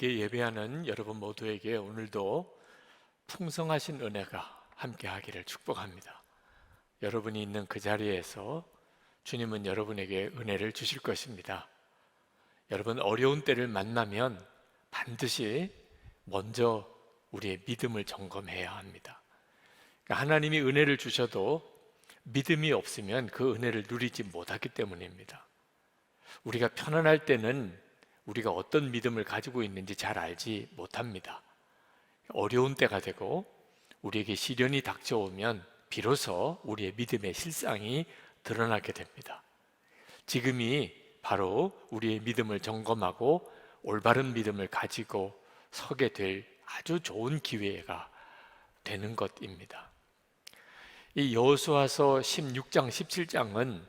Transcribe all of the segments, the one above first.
하나님께 예배하는 여러분 모두에게 오늘도 풍성하신 은혜가 함께하기를 축복합니다. 여러분이 있는 그 자리에서 주님은 여러분에게 은혜를 주실 것입니다. 여러분, 어려운 때를 만나면 반드시 먼저 우리의 믿음을 점검해야 합니다. 그러니까 하나님이 은혜를 주셔도 믿음이 없으면 그 은혜를 누리지 못하기 때문입니다. 우리가 편안할 때는 우리가 어떤 믿음을 가지고 있는지 잘 알지 못합니다. 어려운 때가 되고 우리에게 시련이 닥쳐오면 비로소 우리의 믿음의 실상이 드러나게 됩니다. 지금이 바로 우리의 믿음을 점검하고 올바른 믿음을 가지고 서게 될 아주 좋은 기회가 되는 것입니다. 이 여호수아서 16장, 17장은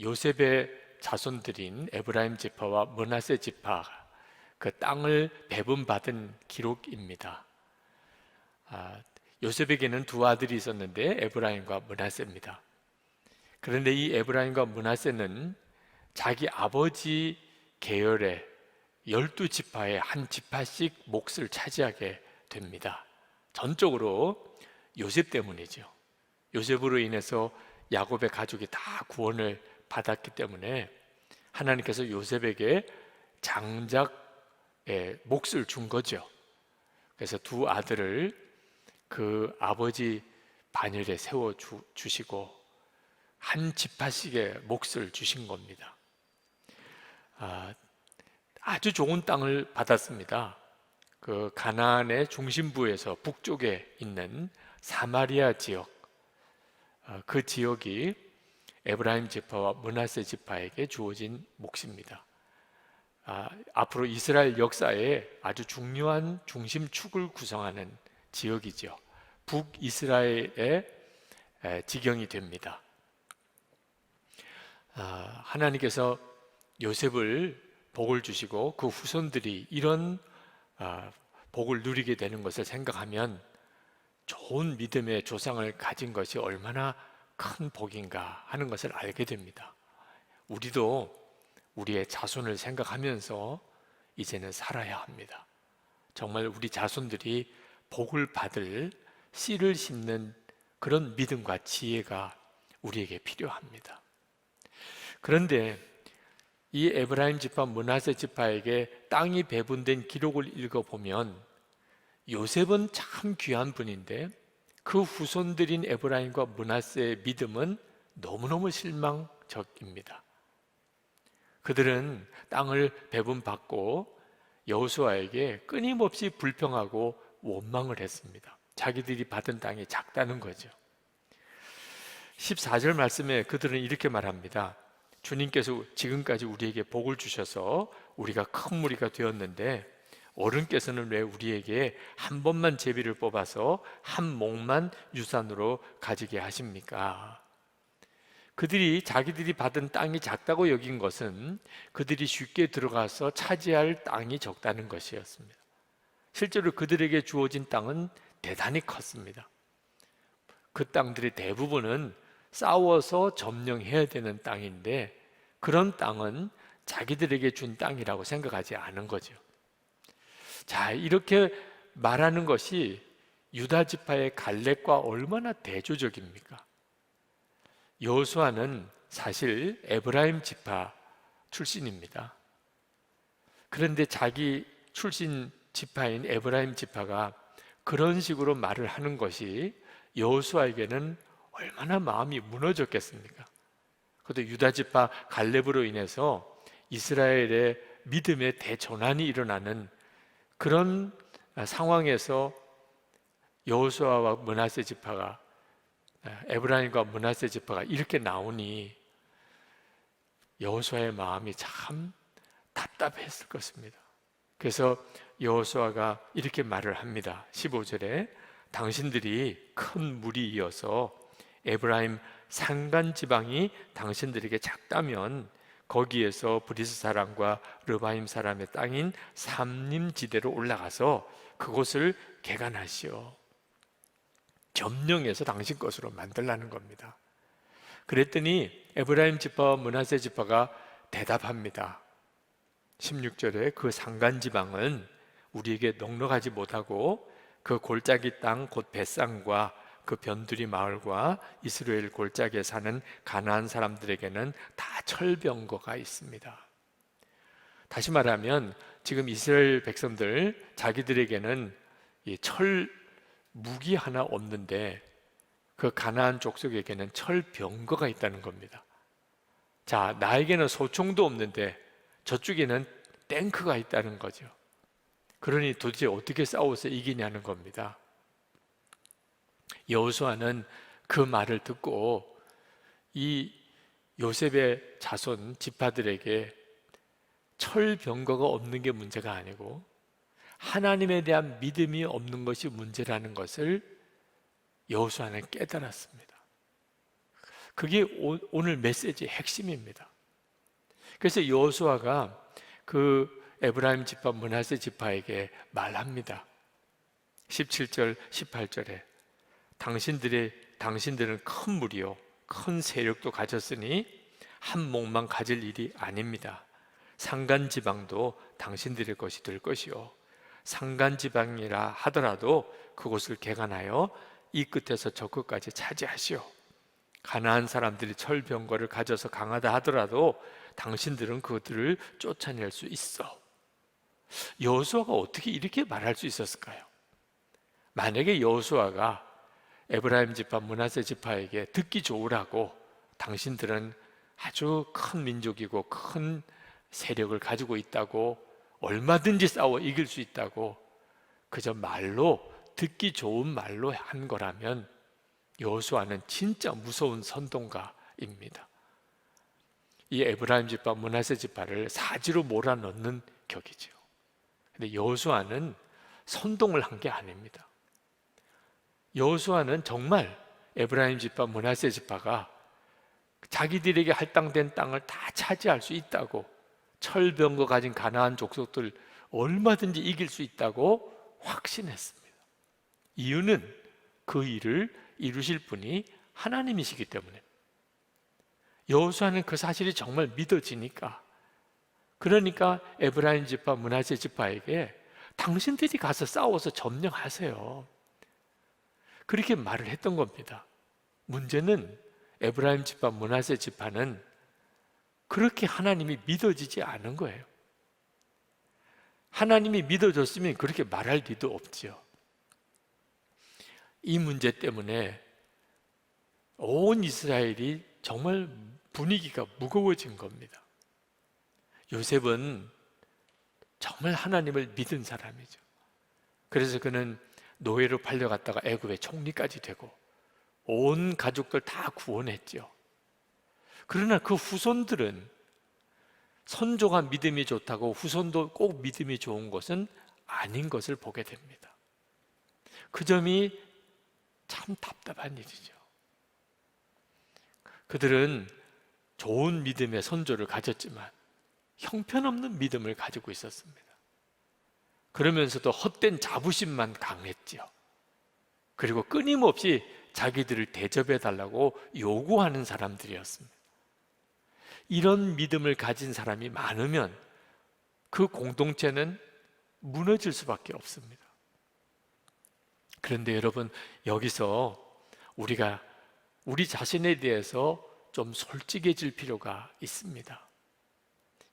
요셉의 자손들인 에브라임 지파와 므낫세 지파 그 땅을 배분받은 기록입니다. 요셉에게는 두 아들이 있었는데 에브라임과 므낫세입니다. 그런데 이 에브라임과 므낫세는 자기 아버지 계열의 12지파의 한 지파씩 몫을 차지하게 됩니다. 전적으로 요셉 때문이죠. 요셉으로 인해서 야곱의 가족이 다 구원을 받았기 때문에 하나님께서 요셉에게 장작의 몫을 준 거죠. 그래서 두 아들을 그 아버지 반열에 세워 주시고 한 지파씩의 몫을 주신 겁니다. 아주 좋은 땅을 받았습니다. 그 가나안의 중심부에서 북쪽에 있는 사마리아 지역, 그 지역이 에브라임 지파와 므낫세 지파에게 주어진 몫입니다. 앞으로 이스라엘 역사에 아주 중요한 중심축을 구성하는 지역이죠. 북이스라엘의 지경이 됩니다. 하나님께서 요셉을 복을 주시고 그 후손들이 이런 복을 누리게 되는 것을 생각하면 좋은 믿음의 조상을 가진 것이 얼마나 큰 복인가 하는 것을 알게 됩니다. 우리도 우리의 자손을 생각하면서 이제는 살아야 합니다. 정말 우리 자손들이 복을 받을 씨를 심는 그런 믿음과 지혜가 우리에게 필요합니다. 그런데 이 에브라임 지파, 므낫세 지파에게 땅이 배분된 기록을 읽어보면 요셉은 참 귀한 분인데 그 후손들인 에브라임과 므낫세의 믿음은 너무너무 실망적입니다. 그들은 땅을 배분받고 여호수아에게 끊임없이 불평하고 원망을 했습니다. 자기들이 받은 땅이 작다는 거죠. 14절 말씀에 그들은 이렇게 말합니다. 주님께서 지금까지 우리에게 복을 주셔서 우리가 큰 무리가 되었는데 어른께서는 왜 우리에게 한 번만 제비를 뽑아서 한 몫만 유산으로 가지게 하십니까? 그들이 자기들이 받은 땅이 작다고 여긴 것은 그들이 쉽게 들어가서 차지할 땅이 적다는 것이었습니다. 실제로 그들에게 주어진 땅은 대단히 컸습니다. 그 땅들의 대부분은 싸워서 점령해야 되는 땅인데 그런 땅은 자기들에게 준 땅이라고 생각하지 않은 거죠. 자, 이렇게 말하는 것이 유다 지파의 갈렙과 얼마나 대조적입니까? 여호수아는 사실 에브라임 지파 출신입니다. 그런데 자기 출신 지파인 에브라임 지파가 그런 식으로 말을 하는 것이 여호수아에게는 얼마나 마음이 무너졌겠습니까? 그것도 유다 지파 갈렙으로 인해서 이스라엘의 믿음의 대전환이 일어나는 그런 상황에서 여호수아와 므낫세 지파가 에브라임과 므낫세 지파가 이렇게 나오니 여호수아의 마음이 참 답답했을 것입니다. 그래서 여호수아가 이렇게 말을 합니다. 15절에 당신들이 큰 무리 이어서 에브라임 산간 지방이 당신들에게 작다면 거기에서 브리스 사람과 르바임 사람의 땅인 삼림지대로 올라가서 그곳을 개간하시오. 점령해서 당신 것으로 만들라는 겁니다. 그랬더니 에브라임 지파와 므낫세 지파가 대답합니다. 16절에 그 산간 지방은 우리에게 넉넉하지 못하고 그 골짜기 땅 곧 벳산과 그 변두리 마을과 이스라엘 골짜기에 사는 가나안 사람들에게는 다 철병거가 있습니다. 다시 말하면 지금 이스라엘 백성들 자기들에게는 이 철 무기 하나 없는데 그 가나안 족속에게는 철병거가 있다는 겁니다. 자, 나에게는 소총도 없는데 저쪽에는 탱크가 있다는 거죠. 그러니 도대체 어떻게 싸워서 이기냐는 겁니다. 여호수아는 그 말을 듣고 이 요셉의 자손 지파들에게 철병거가 없는 게 문제가 아니고 하나님에 대한 믿음이 없는 것이 문제라는 것을 여호수아는 깨달았습니다. 그게 오늘 메시지의 핵심입니다. 그래서 여호수아가 그 에브라임 지파 므낫세 지파에게 말합니다. 17절 18절에 당신들은 큰 무리요 큰 세력도 가졌으니 한 목만 가질 일이 아닙니다. 산간지방도 당신들의 것이 될 것이요 산간지방이라 하더라도 그곳을 개간하여 이 끝에서 저 끝까지 차지하시오. 가나안 사람들이 철병거를 가져서 강하다 하더라도 당신들은 그들을 쫓아낼 수 있어. 여호수아가 어떻게 이렇게 말할 수 있었을까요? 만약에 여호수아가 에브라임 지파 므낫세 지파에게 듣기 좋으라고 당신들은 아주 큰 민족이고 큰 세력을 가지고 있다고 얼마든지 싸워 이길 수 있다고 그저 말로 듣기 좋은 말로 한 거라면 여호수아는 진짜 무서운 선동가입니다. 이 에브라임 지파 므낫세 지파를 사지로 몰아넣는 격이죠. 근데 여호수아는 선동을 한 게 아닙니다. 여호수아는 정말 에브라임 지파 므낫세 지파가 자기들에게 할당된 땅을 다 차지할 수 있다고 철병거 가진 가나안 족속들 얼마든지 이길 수 있다고 확신했습니다. 이유는 그 일을 이루실 분이 하나님이시기 때문에 여호수아는 그 사실이 정말 믿어지니까 그러니까 에브라임 지파 므낫세 지파에게 당신들이 가서 싸워서 점령하세요. 그렇게 말을 했던 겁니다. 문제는 에브라임 지파 므낫세 지파는 그렇게 하나님이 믿어지지 않은 거예요. 하나님이 믿어졌으면 그렇게 말할 리도 없죠. 이 문제 때문에 온 이스라엘이 정말 분위기가 무거워진 겁니다. 요셉은 정말 하나님을 믿은 사람이죠. 그래서 그는 노예로 팔려갔다가 애굽의 총리까지 되고 온 가족들 다 구원했죠. 그러나 그 후손들은 선조가 믿음이 좋다고 후손도 꼭 믿음이 좋은 것은 아닌 것을 보게 됩니다. 그 점이 참 답답한 일이죠. 그들은 좋은 믿음의 선조를 가졌지만 형편없는 믿음을 가지고 있었습니다. 그러면서도 헛된 자부심만 강했죠. 그리고 끊임없이 자기들을 대접해 달라고 요구하는 사람들이었습니다. 이런 믿음을 가진 사람이 많으면 그 공동체는 무너질 수밖에 없습니다. 그런데 여러분, 여기서 우리가 우리 자신에 대해서 좀 솔직해질 필요가 있습니다.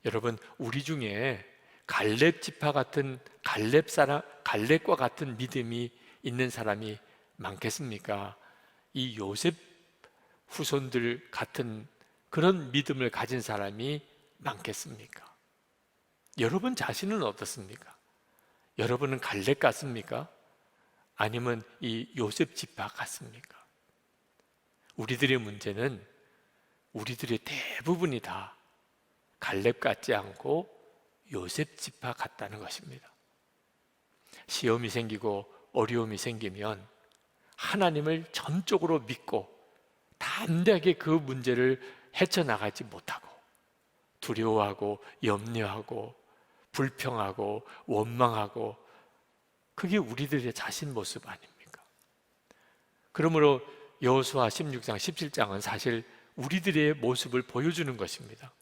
여러분, 우리 중에 갈렙 지파 같은 갈렙과 같은 믿음이 있는 사람이 많겠습니까? 이 요셉 후손들 같은 그런 믿음을 가진 사람이 많겠습니까? 여러분 자신은 어떻습니까? 여러분은 갈렙 같습니까? 아니면 이 요셉 지파 같습니까? 우리들의 문제는 우리들의 대부분이 다 갈렙 같지 않고 요셉 지파 같다는 것입니다. 시험이 생기고 어려움이 생기면 하나님을 전적으로 믿고 담대하게 그 문제를 헤쳐나가지 못하고 두려워하고 염려하고 불평하고 원망하고 그게 우리들의 자신 모습 아닙니까? 그러므로 여호수아 16장 17장은 사실 우리들의 모습을 보여주는 것입니다.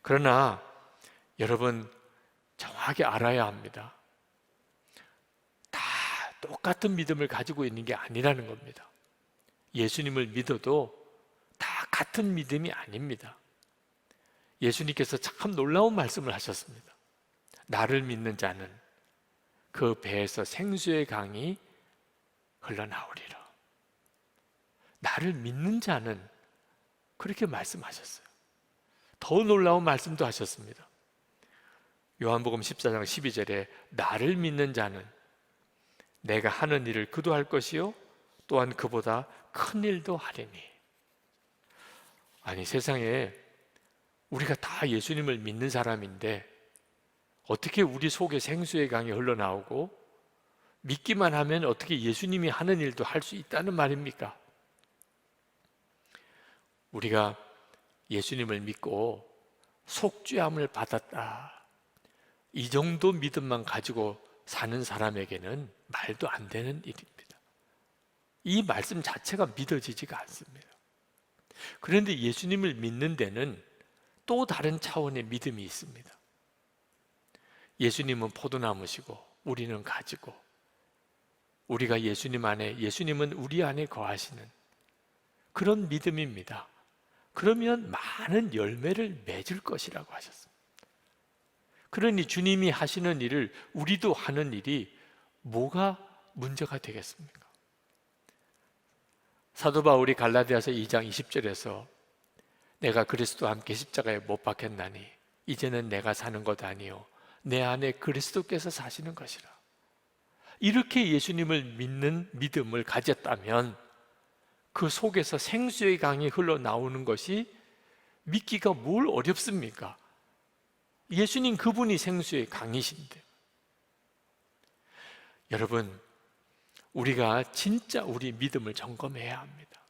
그러나 여러분 정확히 알아야 합니다. 똑같은 믿음을 가지고 있는 게 아니라는 겁니다. 예수님을 믿어도 다 같은 믿음이 아닙니다. 예수님께서 참 놀라운 말씀을 하셨습니다. 나를 믿는 자는 그 배에서 생수의 강이 흘러나오리라. 나를 믿는 자는 그렇게 말씀하셨어요. 더 놀라운 말씀도 하셨습니다. 요한복음 14장 12절에 나를 믿는 자는 내가 하는 일을 그도 할 것이요 또한 그보다 큰 일도 하리니. 아니, 세상에 우리가 다 예수님을 믿는 사람인데 어떻게 우리 속에 생수의 강이 흘러나오고 믿기만 하면 어떻게 예수님이 하는 일도 할 수 있다는 말입니까? 우리가 예수님을 믿고 속죄함을 받았다, 이 정도 믿음만 가지고 사는 사람에게는 말도 안 되는 일입니다. 이 말씀 자체가 믿어지지가 않습니다. 그런데 예수님을 믿는 데는 또 다른 차원의 믿음이 있습니다. 예수님은 포도나무시고 우리는 가지고, 우리가 예수님 안에, 예수님은 우리 안에 거하시는 그런 믿음입니다. 그러면 많은 열매를 맺을 것이라고 하셨습니다. 그러니 주님이 하시는 일을 우리도 하는 일이 뭐가 문제가 되겠습니까? 사도 바울이 갈라디아서 2장 20절에서 내가 그리스도와 함께 십자가에 못 박혔나니 이제는 내가 사는 것 아니요 내 안에 그리스도께서 사시는 것이라. 이렇게 예수님을 믿는 믿음을 가졌다면 그 속에서 생수의 강이 흘러나오는 것이 믿기가 뭘 어렵습니까? 예수님 그분이 생수의 강이신데. 여러분, 우리가 진짜 우리 믿음을 점검해야 합니다.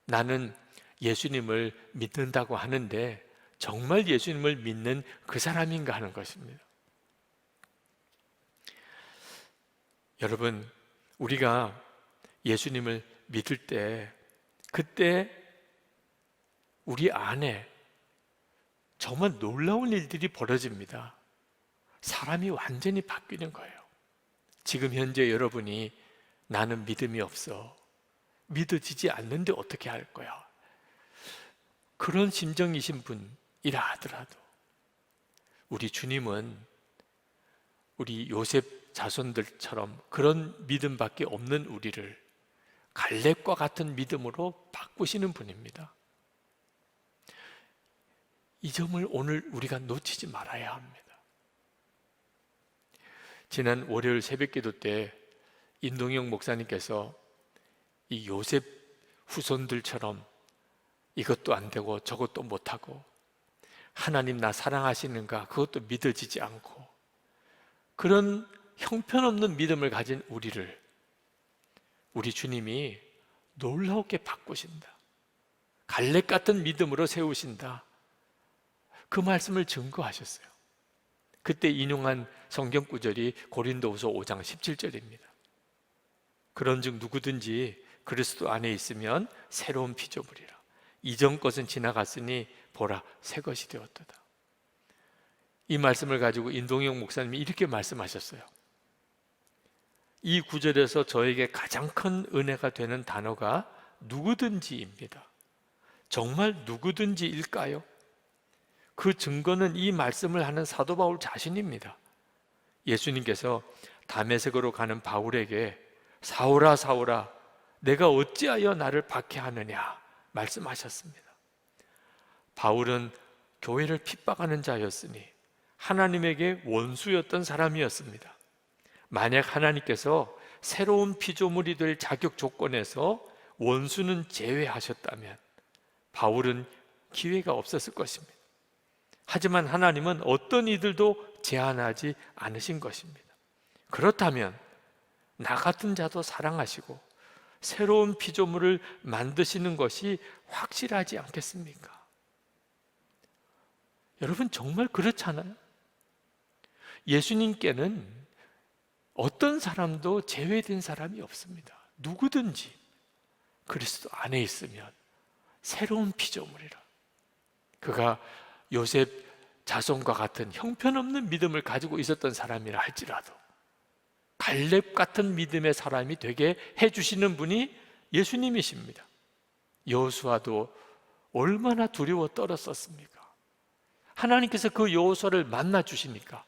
나는 예수님을 믿는다고 하는데 정말 예수님을 믿는 그 사람인가 하는 것입니다. 여러분, 우리가 예수님을 믿을 때 그때 우리 안에 정말 놀라운 일들이 벌어집니다. 사람이 완전히 바뀌는 거예요. 지금 현재 여러분이 나는 믿음이 없어, 믿어지지 않는데 어떻게 할 거야, 그런 심정이신 분이라 하더라도 우리 주님은 우리 요셉 자손들처럼 그런 믿음밖에 없는 우리를 갈렙과 같은 믿음으로 바꾸시는 분입니다. 이 점을 오늘 우리가 놓치지 말아야 합니다. 지난 월요일 새벽기도 때 인동영 목사님께서 이 요셉 후손들처럼 이것도 안 되고 저것도 못하고 하나님 나 사랑하시는가 그것도 믿어지지 않고 그런 형편없는 믿음을 가진 우리를 우리 주님이 놀라우게 바꾸신다, 갈렙 같은 믿음으로 세우신다, 그 말씀을 증거하셨어요. 그때 인용한 성경 구절이 고린도후서 5장 17절입니다. 그런즉 누구든지 그리스도 안에 있으면 새로운 피조물이라. 이전 것은 지나갔으니 보라 새 것이 되었도다. 이 말씀을 가지고 인동영 목사님이 이렇게 말씀하셨어요. 이 구절에서 저에게 가장 큰 은혜가 되는 단어가 누구든지입니다. 정말 누구든지일까요? 그 증거는 이 말씀을 하는 사도 바울 자신입니다. 예수님께서 다메섹으로 가는 바울에게 사울아 사울아 내가 어찌하여 나를 박해하느냐 말씀하셨습니다. 바울은 교회를 핍박하는 자였으니 하나님에게 원수였던 사람이었습니다. 만약 하나님께서 새로운 피조물이 될 자격 조건에서 원수는 제외하셨다면 바울은 기회가 없었을 것입니다. 하지만 하나님은 어떤 이들도 제한하지 않으신 것입니다. 그렇다면 나 같은 자도 사랑하시고 새로운 피조물을 만드시는 것이 확실하지 않겠습니까? 여러분 정말 그렇잖아요. 예수님께는 어떤 사람도 제외된 사람이 없습니다. 누구든지 그리스도 안에 있으면 새로운 피조물이라. 그가 요셉 자손과 같은 형편없는 믿음을 가지고 있었던 사람이라 할지라도 갈렙 같은 믿음의 사람이 되게 해주시는 분이 예수님이십니다. 여호수아도 얼마나 두려워 떨었었습니까? 하나님께서 그 여호수아를 만나 주시니까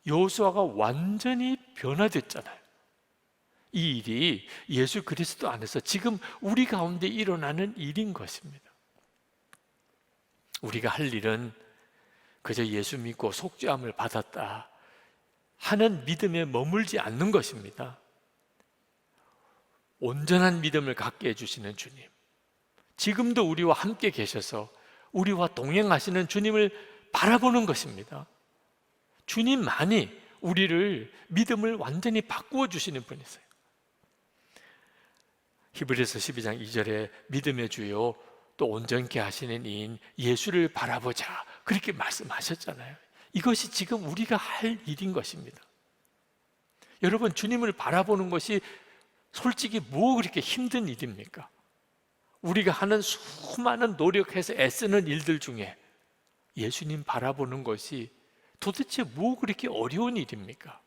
여호수아가 완전히 변화됐잖아요. 이 일이 예수 그리스도 안에서 지금 우리 가운데 일어나는 일인 것입니다. 우리가 할 일은 그저 예수 믿고 속죄함을 받았다 하는 믿음에 머물지 않는 것입니다. 온전한 믿음을 갖게 해주시는 주님, 지금도 우리와 함께 계셔서 우리와 동행하시는 주님을 바라보는 것입니다. 주님만이 우리를 믿음을 완전히 바꾸어 주시는 분이세요. 히브리서 12장 2절에 믿음의 주요 또 온전케 하시는 이인 예수를 바라보자, 그렇게 말씀하셨잖아요. 이것이 지금 우리가 할 일인 것입니다. 여러분, 주님을 바라보는 것이 솔직히 뭐 그렇게 힘든 일입니까? 우리가 하는 수많은 노력해서 애쓰는 일들 중에 예수님 바라보는 것이 도대체 뭐 그렇게 어려운 일입니까?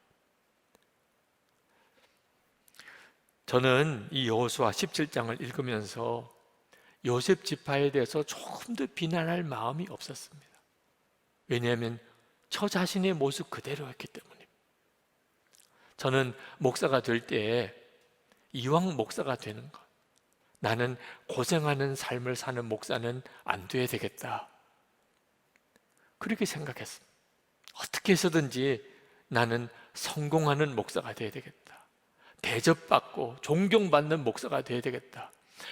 저는 이 여호수아 17장을 읽으면서 요셉 지파에 대해서 조금 더 비난할 마음이 없었습니다. 왜냐하면 저 자신의 모습 그대로였기 때문입니다. 저는 목사가 될 때에 이왕 목사가 되는 것, 나는 고생하는 삶을 사는 목사는 안 돼야 되겠다, 그렇게 생각했습니다. 어떻게 해서든지 나는 성공하는 목사가 돼야 되겠다, 대접받고 존경받는 목사가 돼야 되겠다,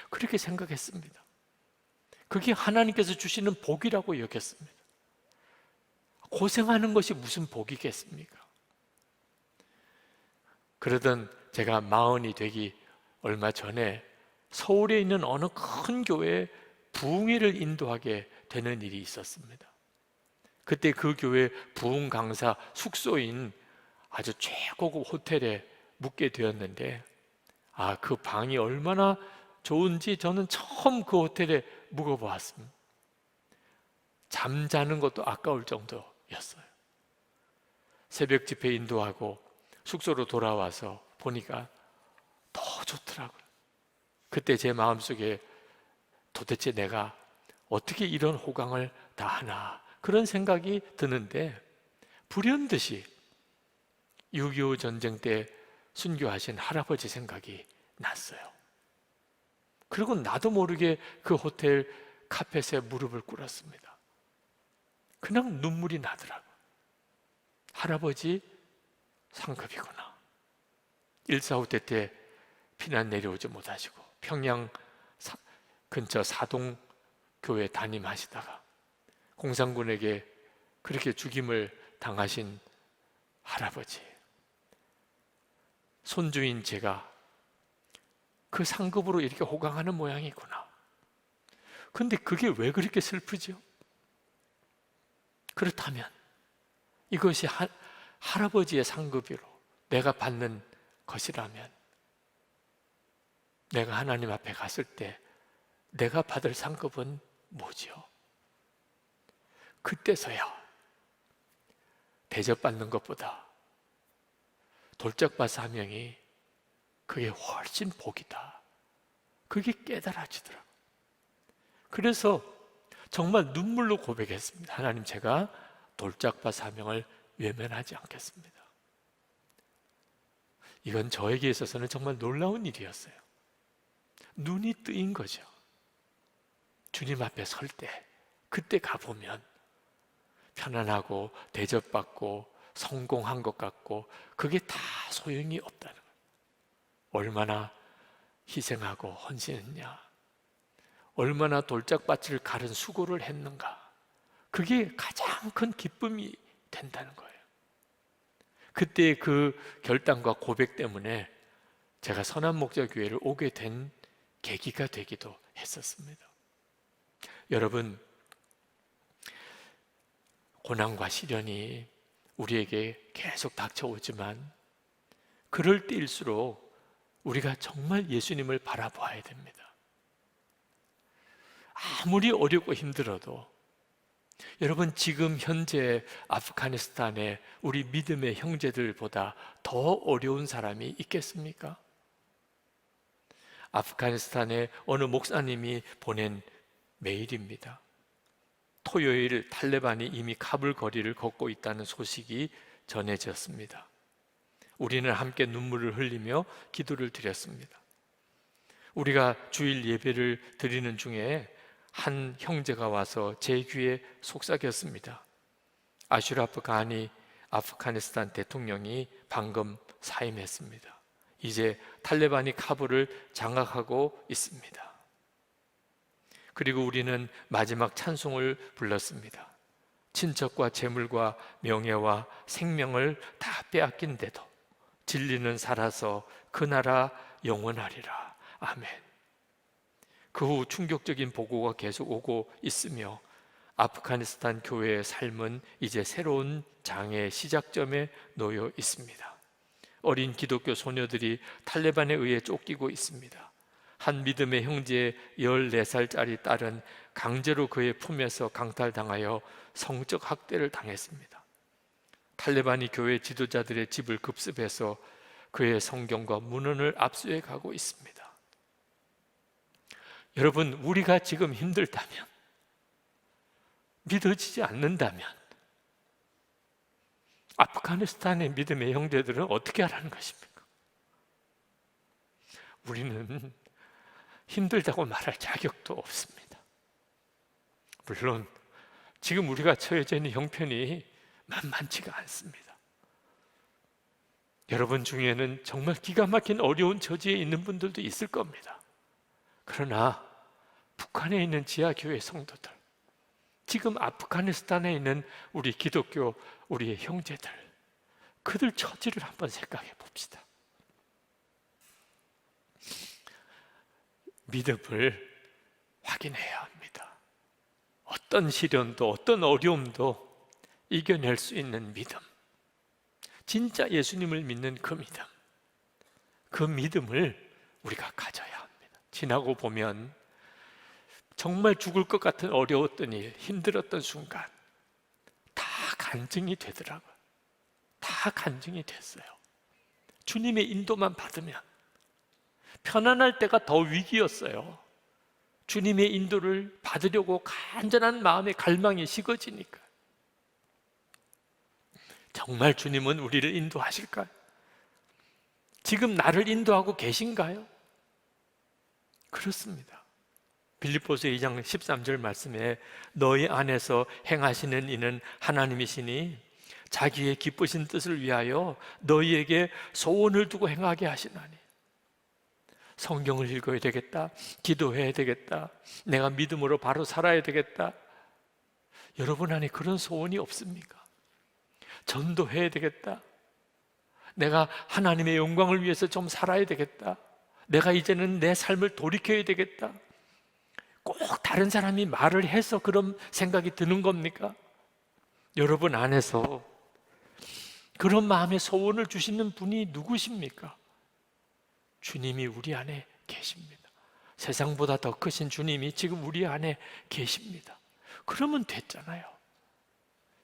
그렇게 생각했습니다. 그게 하나님께서 주시는 복이라고 여겼습니다. 고생하는 것이 무슨 복이겠습니까? 그러던 제가 40이 되기 얼마 전에 서울에 있는 어느 큰 교회에 부흥회를 인도하게 되는 일이 있었습니다. 그때 그 교회 부흥 강사 숙소인 아주 최고급 호텔에 묵게 되었는데, 그 방이 얼마나 좋은지 저는 처음 그 호텔에 묵어보았습니다. 잠자는 것도 아까울 정도였어요. 새벽 집회 인도하고 숙소로 돌아와서 보니까 더 좋더라고요. 그때 제 마음속에 도대체 내가 어떻게 이런 호강을 다 하나, 그런 생각이 드는데, 불현듯이 6.25 전쟁 때 순교하신 할아버지 생각이 났어요. 그리고 나도 모르게 그 호텔 카펫에 무릎을 꿇었습니다. 그냥 눈물이 나더라고요. 할아버지 상급이구나. 1.4 때 때 피난 내려오지 못하시고 평양 근처 사동 교회 담임하시다가 공산군에게 그렇게 죽임을 당하신 할아버지, 손주인 제가 그 상급으로 이렇게 호강하는 모양이구나. 근데 그게 왜 그렇게 슬프죠? 그렇다면 이것이 할아버지의 상급으로 내가 받는 것이라면, 내가 하나님 앞에 갔을 때 내가 받을 상급은 뭐죠? 그때서야 대접받는 것보다 돌짝밭 사명이 그게 훨씬 복이다, 그게 깨달아지더라고요. 그래서 정말 눈물로 고백했습니다. 하나님, 제가 돌짝밭 사명을 외면하지 않겠습니다. 이건 저에게 있어서는 정말 놀라운 일이었어요. 눈이 뜨인 거죠. 주님 앞에 설 때, 그때 가보면 편안하고 대접받고 성공한 것 같고 그게 다 소용이 없다는 거예요. 얼마나 희생하고 헌신했냐, 얼마나 돌짝밭을 가른 수고를 했는가, 그게 가장 큰 기쁨이 된다는 거예요. 그때 그 결단과 고백 때문에 제가 선한목자교회를 오게 된 계기가 되기도 했었습니다. 여러분, 고난과 시련이 우리에게 계속 닥쳐오지만 그럴 때일수록 우리가 정말 예수님을 바라봐야 됩니다. 아무리 어렵고 힘들어도 여러분, 지금 현재 아프가니스탄에 우리 믿음의 형제들보다 더 어려운 사람이 있겠습니까? 아프가니스탄의 어느 목사님이 보낸 메일입니다. 토요일 탈레반이 이미 카불 거리를 걷고 있다는 소식이 전해졌습니다. 우리는 함께 눈물을 흘리며 기도를 드렸습니다. 우리가 주일 예배를 드리는 중에 한 형제가 와서 제 귀에 속삭였습니다. 아슈라프 가니 아프가니스탄 대통령이 방금 사임했습니다. 이제 탈레반이 카불을 장악하고 있습니다. 그리고 우리는 마지막 찬송을 불렀습니다. 친척과 재물과 명예와 생명을 다 빼앗긴데도 진리는 살아서 그 나라 영원하리라. 아멘. 그 후 충격적인 보고가 계속 오고 있으며 아프가니스탄 교회의 삶은 이제 새로운 장의 시작점에 놓여 있습니다. 어린 기독교 소녀들이 탈레반에 의해 쫓기고 있습니다. 한 믿음의 형제의 14살짜리 딸은 강제로 그의 품에서 강탈당하여 성적 학대를 당했습니다. 탈레반이 교회 지도자들의 집을 급습해서 그의 성경과 문헌을 압수해 가고 있습니다. 여러분, 우리가 지금 힘들다면, 믿어지지 않는다면 아프가니스탄의 믿음의 형제들은 어떻게 하라는 것입니까? 우리는 힘들다고 말할 자격도 없습니다. 물론 지금 우리가 처해져 있는 형편이 만만치가 않습니다. 여러분 중에는 정말 기가 막힌 어려운 처지에 있는 분들도 있을 겁니다. 그러나 북한에 있는 지하교회 성도들, 지금 아프가니스탄에 있는 우리 기독교, 우리의 형제들, 그들 처지를 한번 생각해 봅시다. 믿음을 확인해야 합니다. 어떤 시련도 어떤 어려움도 이겨낼 수 있는 믿음, 진짜 예수님을 믿는 그 믿음, 그 믿음을 우리가 가져야 합니다. 지나고 보면 정말 죽을 것 같은 어려웠던 일, 힘들었던 순간 다 간증이 되더라고요. 다 간증이 됐어요. 주님의 인도만 받으면. 편안할 때가 더 위기였어요. 주님의 인도를 받으려고 간절한 마음의 갈망이 식어지니까. 정말 주님은 우리를 인도하실까요? 지금 나를 인도하고 계신가요? 그렇습니다. 빌립보서 2장 13절 말씀에 너희 안에서 행하시는 이는 하나님이시니 자기의 기쁘신 뜻을 위하여 너희에게 소원을 두고 행하게 하시나니. 성경을 읽어야 되겠다, 기도해야 되겠다, 내가 믿음으로 바로 살아야 되겠다. 여러분 안에 그런 소원이 없습니까? 전도해야 되겠다, 내가 하나님의 영광을 위해서 좀 살아야 되겠다, 내가 이제는 내 삶을 돌이켜야 되겠다. 꼭 다른 사람이 말을 해서 그런 생각이 드는 겁니까? 여러분 안에서 그런 마음의 소원을 주시는 분이 누구십니까? 주님이 우리 안에 계십니다. 세상보다 더 크신 주님이 지금 우리 안에 계십니다. 그러면 됐잖아요.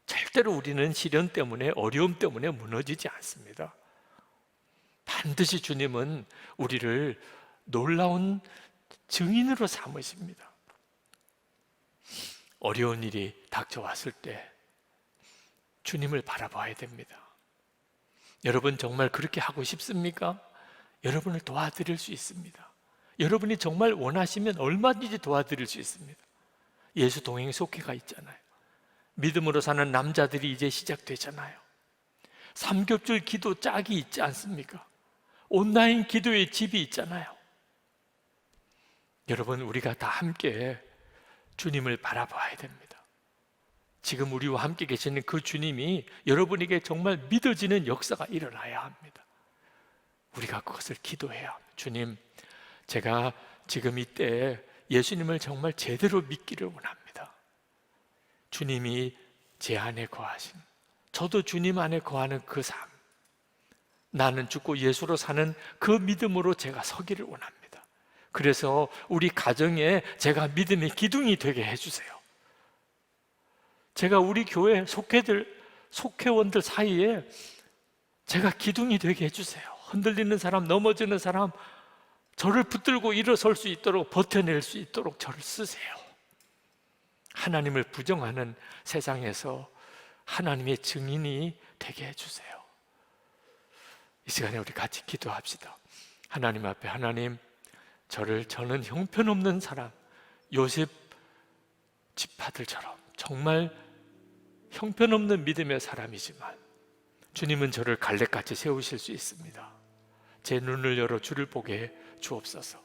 절대로 우리는 시련 때문에, 어려움 때문에 무너지지 않습니다. 반드시 주님은 우리를 놀라운 증인으로 삼으십니다. 어려운 일이 닥쳐왔을 때 주님을 바라봐야 됩니다. 여러분 정말 그렇게 하고 싶습니까? 여러분을 도와드릴 수 있습니다. 여러분이 정말 원하시면 얼마든지 도와드릴 수 있습니다. 예수 동행 속회가 있잖아요. 믿음으로 사는 남자들이 이제 시작되잖아요. 삼겹줄 기도 짝이 있지 않습니까? 온라인 기도의 집이 있잖아요. 여러분, 우리가 다 함께 주님을 바라봐야 됩니다. 지금 우리와 함께 계시는 그 주님이 여러분에게 정말 믿어지는 역사가 일어나야 합니다. 우리가 그것을 기도해야 합니다. 주님, 제가 지금 이때 예수님을 정말 제대로 믿기를 원합니다. 주님이 제 안에 거하신, 저도 주님 안에 거하는 그 삶, 나는 죽고 예수로 사는 그 믿음으로 제가 서기를 원합니다. 그래서 우리 가정에 제가 믿음의 기둥이 되게 해주세요. 제가 우리 교회 속회원들 사이에 제가 기둥이 되게 해주세요. 흔들리는 사람, 넘어지는 사람, 저를 붙들고 일어설 수 있도록, 버텨낼 수 있도록 저를 쓰세요. 하나님을 부정하는 세상에서 하나님의 증인이 되게 해주세요. 이 시간에 우리 같이 기도합시다. 하나님 앞에, 하나님, 저는 형편없는 사람, 요셉 지파들처럼 정말 형편없는 믿음의 사람이지만 주님은 저를 갈렙같이 세우실 수 있습니다. 제 눈을 열어 주를 보게 해 주옵소서.